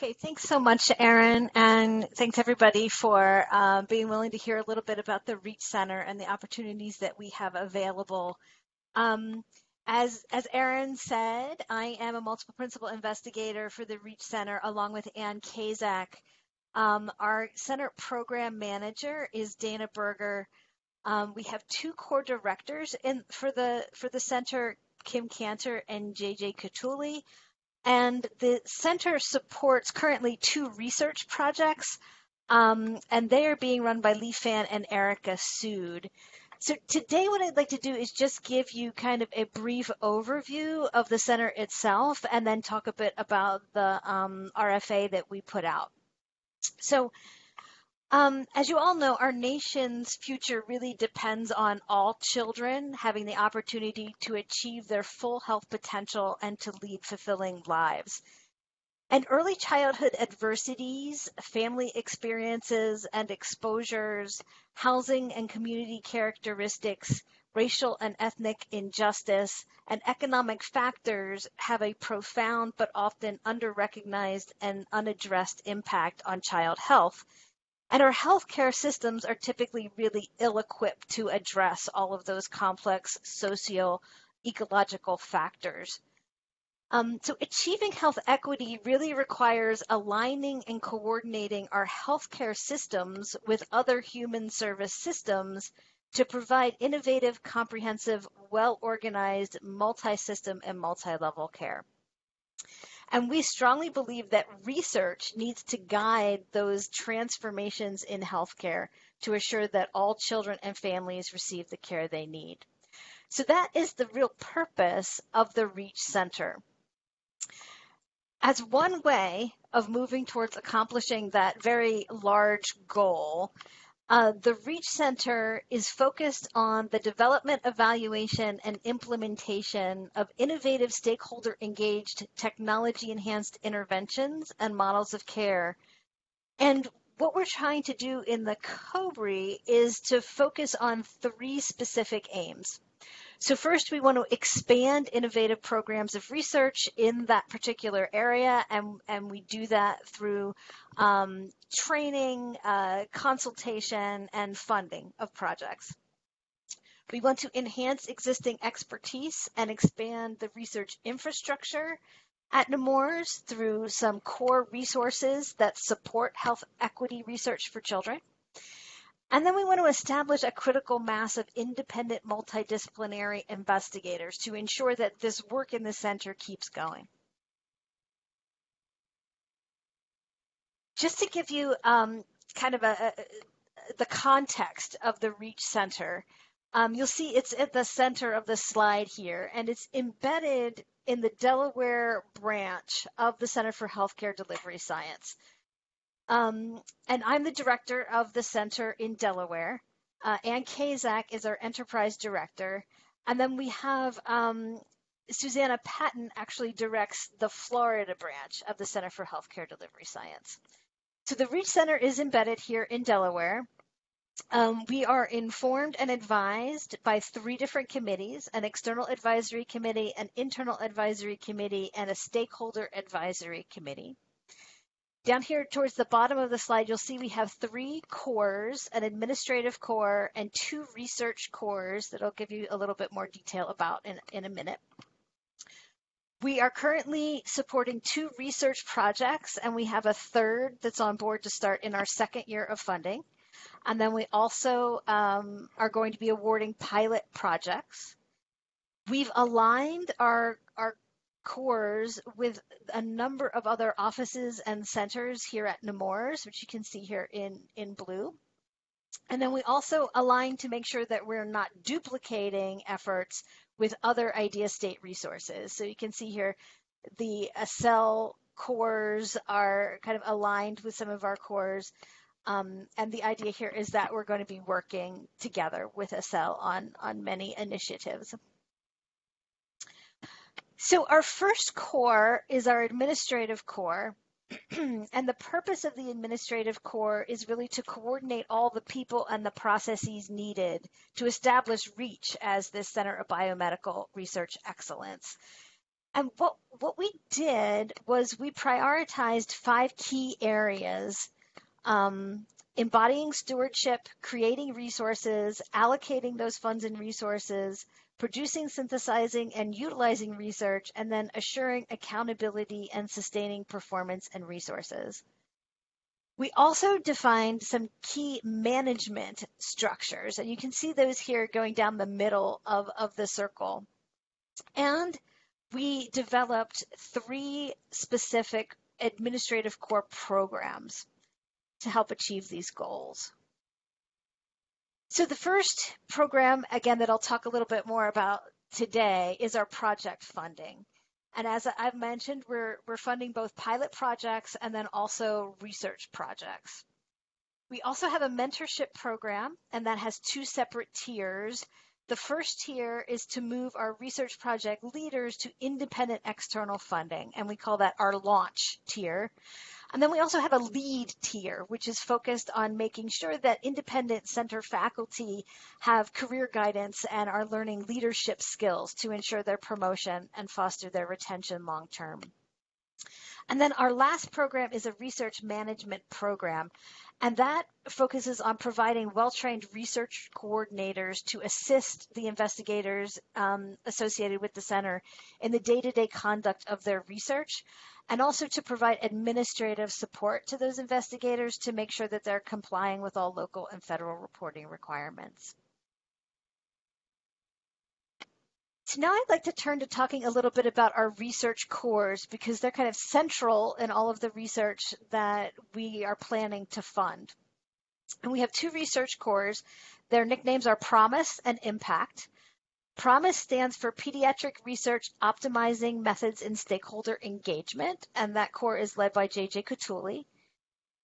Okay, thanks so much, Erin, and thanks everybody for being willing to hear a little bit about the Reach Center and the opportunities that we have available. Um, as Erin said, I am a multiple principal investigator for the Reach Center along with Ann Kazak. Our center program manager is Dana Berger. We have two core directors for the center, Kim Cantor and JJ Catuli. And the center supports currently two research projects, and they are being run by Lee Fan and Erica Sood. So today what I'd like to do is just give you kind of a brief overview of the center itself and then talk a bit about the RFA that we put out. So as you all know, our nation's future really depends on all children having the opportunity to achieve their full health potential and to lead fulfilling lives. And early childhood adversities, family experiences and exposures, housing and community characteristics, racial and ethnic injustice, and economic factors have a profound but often under-recognized and unaddressed impact on child health. And our healthcare systems are typically really ill-equipped to address all of those complex socio-ecological factors. So achieving health equity really requires aligning and coordinating our healthcare systems with other human service systems to provide innovative, comprehensive, well-organized, multi-system and multi-level care. And we strongly believe that research needs to guide those transformations in healthcare to assure that all children and families receive the care they need. So that is the real purpose of the Reach Center. As one way of moving towards accomplishing that very large goal, the Reach Center is focused on the development, evaluation, and implementation of innovative stakeholder-engaged technology-enhanced interventions and models of care. And what we're trying to do in the COBRE is to focus on three specific aims. So first, we want to expand innovative programs of research in that particular area, and we do that through training, consultation, and funding of projects. We want to enhance existing expertise and expand the research infrastructure at Nemours through some core resources that support health equity research for children. And then we want to establish a critical mass of independent multidisciplinary investigators to ensure that this work in the center keeps going. Just to give you kind of the context of the Reach Center, you'll see it's at the center of the slide here, and it's embedded in the Delaware branch of the Center for Healthcare Delivery Science. And I'm the director of the center in Delaware. Ann Kazak is our enterprise director. And then we have Susanna Patton actually directs the Florida branch of the Center for Healthcare Delivery Science. So the Reach Center is embedded here in Delaware. We are informed and advised by three different committees: an external advisory committee, an internal advisory committee, and a stakeholder advisory committee. Down here towards the bottom of the slide, you'll see we have three cores, an administrative core and two research cores that I'll give you a little bit more detail about in a minute. We are currently supporting two research projects, and we have a third that's on board to start in our second year of funding. And then we also are going to be awarding pilot projects. We've aligned our cores with a number of other offices and centers here at Nemours, which you can see here in blue. And then we also align to make sure that we're not duplicating efforts with other Idea State resources. So you can see here the ACEL cores are kind of aligned with some of our cores. And the idea here is that we're going to be working together with ACEL on many initiatives. So our first core is our administrative core. And the purpose of the administrative core is really to coordinate all the people and the processes needed to establish REACH as this Center of Biomedical Research Excellence. And what we did was we prioritized 5 key areas: embodying stewardship, creating resources, allocating those funds and resources, producing, synthesizing, and utilizing research, and then assuring accountability and sustaining performance and resources. We also defined some key management structures, and you can see those here going down the middle of the circle. And we developed 3 specific administrative core programs to help achieve these goals. So the first program, again, that I'll talk a little bit more about today is our project funding. And as I've mentioned, we're funding both pilot projects and then also research projects. We also have a mentorship program, and that has 2 separate tiers. The first tier is to move our research project leaders to independent external funding, and we call that our launch tier. And then we also have a lead tier, which is focused on making sure that independent center faculty have career guidance and are learning leadership skills to ensure their promotion and foster their retention long term. And then our last program is a research management program, and that focuses on providing well-trained research coordinators to assist the investigators associated with the center in the day-to-day conduct of their research, and also to provide administrative support to those investigators to make sure that they're complying with all local and federal reporting requirements. So now I'd like to turn to talking a little bit about our research cores, because they're kind of central in all of the research that we are planning to fund. And we have 2 research cores. Their nicknames are PROMISE and IMPACT. PROMISE stands for Pediatric Research Optimizing Methods in Stakeholder Engagement, and that core is led by J.J. Cottuli.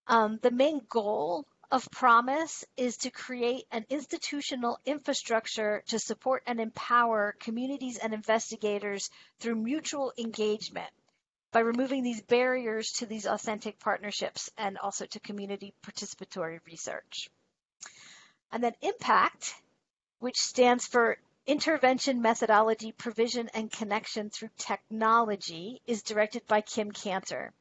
The main goal of PROMISE is to create an institutional infrastructure to support and empower communities and investigators through mutual engagement by removing these barriers to these authentic partnerships and also to community participatory research. And then IMPACT, which stands for Intervention Methodology Provision and Connection Through Technology, is directed by Kim Cantor.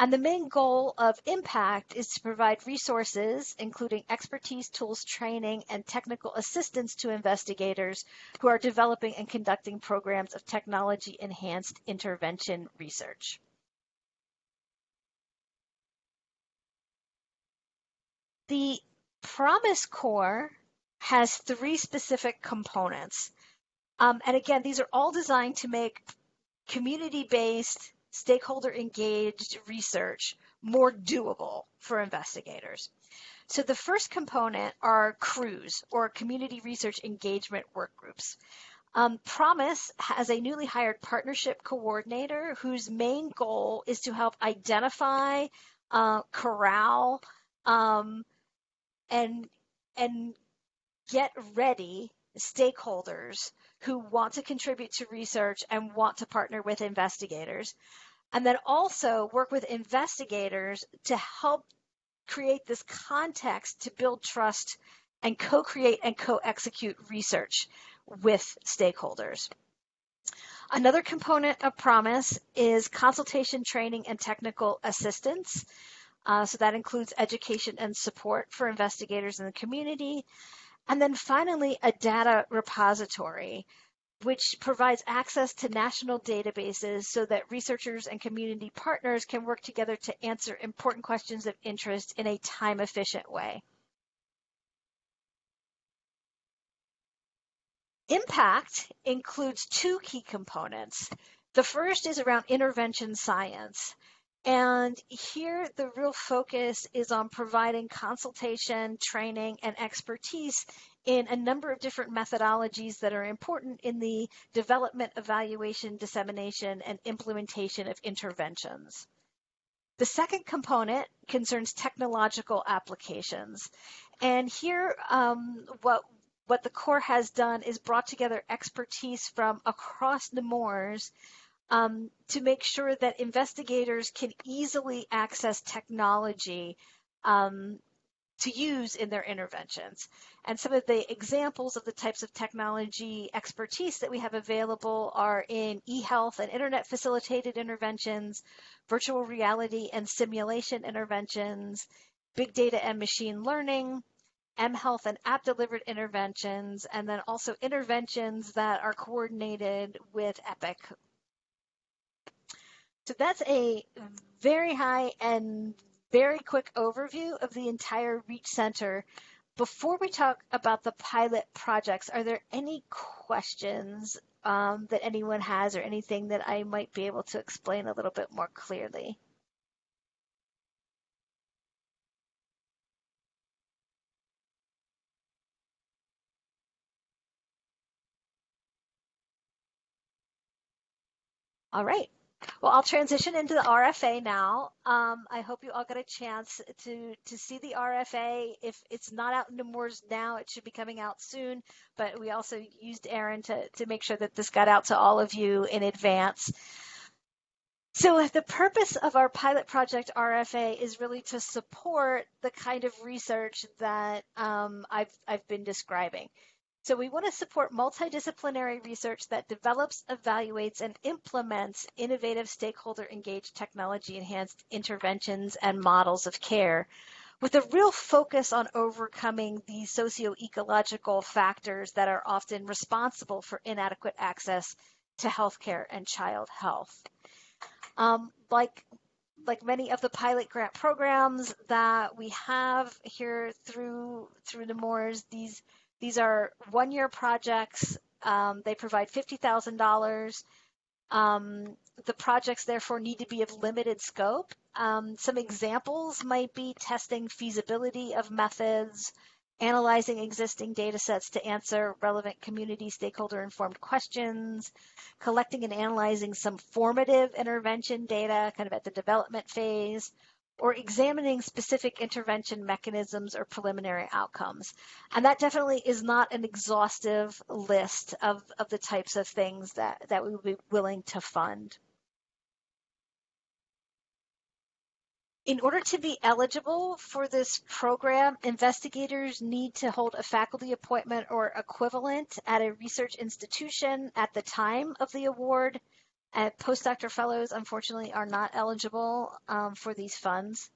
And the main goal of IMPACT is to provide resources, including expertise, tools, training, and technical assistance to investigators who are developing and conducting programs of technology-enhanced intervention research. The PROMISE core has 3 specific components. And again, these are all designed to make community-based, stakeholder engaged research more doable for investigators. So the first component are CREWs, or Community Research Engagement Work Groups. PROMISE has a newly hired partnership coordinator whose main goal is to help identify, corral, and get ready stakeholders who want to contribute to research and want to partner with investigators, and then also work with investigators to help create this context to build trust and co-create and co-execute research with stakeholders. Another component of PROMISE is consultation, training, and technical assistance. So that includes education and support for investigators in the community. And then finally, a data repository, which provides access to national databases so that researchers and community partners can work together to answer important questions of interest in a time-efficient way. IMPACT includes 2 key components. The first is around intervention science. And here the real focus is on providing consultation, training, and expertise in a number of different methodologies that are important in the development, evaluation, dissemination, and implementation of interventions. The second component concerns technological applications. And here what the core has done is brought together expertise from across Nemours to make sure that investigators can easily access technology to use in their interventions. And some of the examples of the types of technology expertise that we have available are in e-health and internet facilitated interventions, virtual reality and simulation interventions, big data and machine learning, mHealth and app delivered interventions, and then also interventions that are coordinated with Epic. So that's a very high and very quick overview of the entire Reach Center. Before we talk about the pilot projects, are there any questions that anyone has or anything that I might be able to explain a little bit more clearly? All right. Well, I'll transition into the RFA now. I hope you all got a chance to see the RFA. If it's not out in Nemours now, it should be coming out soon. But we also used Erin to make sure that this got out to all of you in advance. So the purpose of our pilot project RFA is really to support the kind of research that I've been describing. So we want to support multidisciplinary research that develops, evaluates, and implements innovative stakeholder-engaged technology-enhanced interventions and models of care with a real focus on overcoming the socio-ecological factors that are often responsible for inadequate access to healthcare and child health. Like many of the pilot grant programs that we have here through Nemours, these are one-year projects. They provide $50,000. The projects therefore need to be of limited scope. Some examples might be testing feasibility of methods, analyzing existing data sets to answer relevant community stakeholder informed questions, collecting and analyzing some formative intervention data kind of at the development phase, or examining specific intervention mechanisms or preliminary outcomes. And that definitely is not an exhaustive list of the types of things that we would be willing to fund. In order to be eligible for this program, investigators need to hold a faculty appointment or equivalent at a research institution at the time of the award. Postdoctoral fellows, unfortunately, are not eligible for these funds.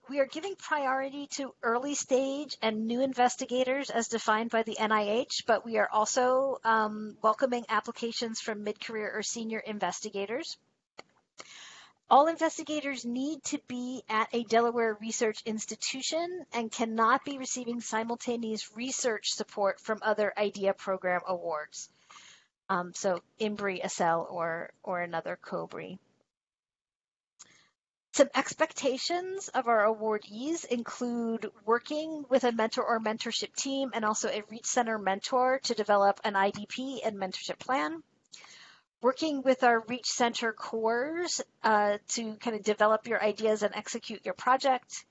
We are giving priority to early stage and new investigators as defined by the NIH, but we are also welcoming applications from mid-career or senior investigators. All investigators need to be at a Delaware research institution and cannot be receiving simultaneous research support from other IDEA program awards. So IMBRI, ACEL, or another COBRE. Some expectations of our awardees include working with a mentor or mentorship team and also a Reach Center mentor to develop an IDP and mentorship plan. Working with our Reach Center cores to kind of develop your ideas and execute your project.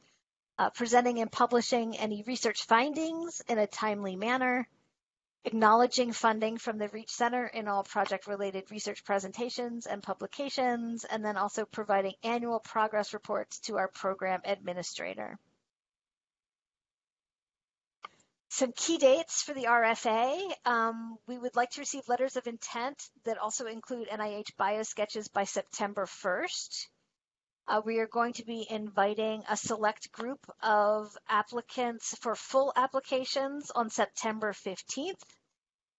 Presenting and publishing any research findings in a timely manner. Acknowledging funding from the Reach Center in all project-related research presentations and publications, and then also providing annual progress reports to our program administrator. Some key dates for the RFA. We would like to receive letters of intent that also include NIH biosketches by September 1st. We are going to be inviting a select group of applicants for full applications on September 15th.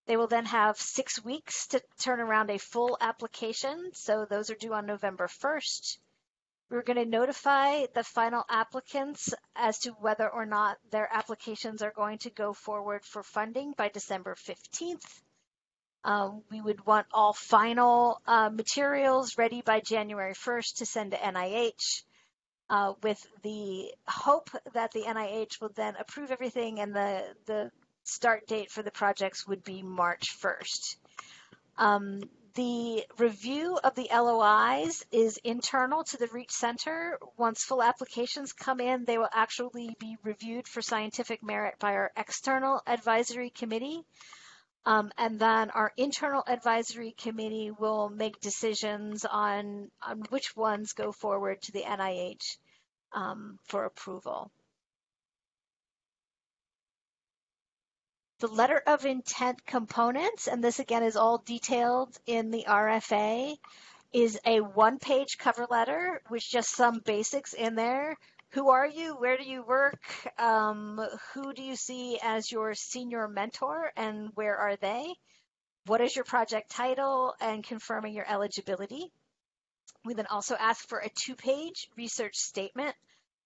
They will then have 6 weeks to turn around a full application, so those are due on November 1st. We're going to notify the final applicants as to whether or not their applications are going to go forward for funding by December 15th. We would want all final materials ready by January 1st to send to NIH with the hope that the NIH will then approve everything and the start date for the projects would be March 1st. The review of the LOIs is internal to the Reach Center. Once full applications come in, they will actually be reviewed for scientific merit by our external advisory committee. And then our internal advisory committee will make decisions on which ones go forward to the NIH for approval. The letter of intent components, and this again is all detailed in the RFA, is a one-page cover letter with just some basics in there. Who are you? Where do you work? Who do you see as your senior mentor, and where are they? What is your project title, and confirming your eligibility. We then also ask for a two-page research statement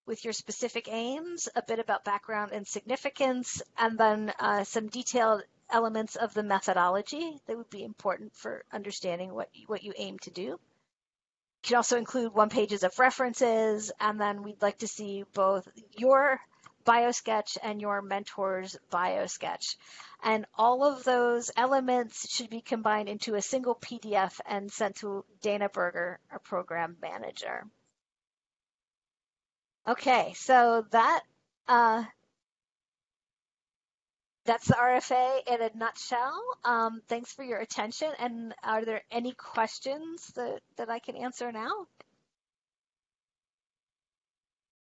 with your specific aims, a bit about background and significance, and then some detailed elements of the methodology that would be important for understanding what you aim to do. You can also include 1 pages of references, and then we'd like to see both your biosketch and your mentor's biosketch. And all of those elements should be combined into a single PDF and sent to Dana Berger, our program manager. Okay, so that's the RFA in a nutshell. Thanks for your attention. And are there any questions that I can answer now?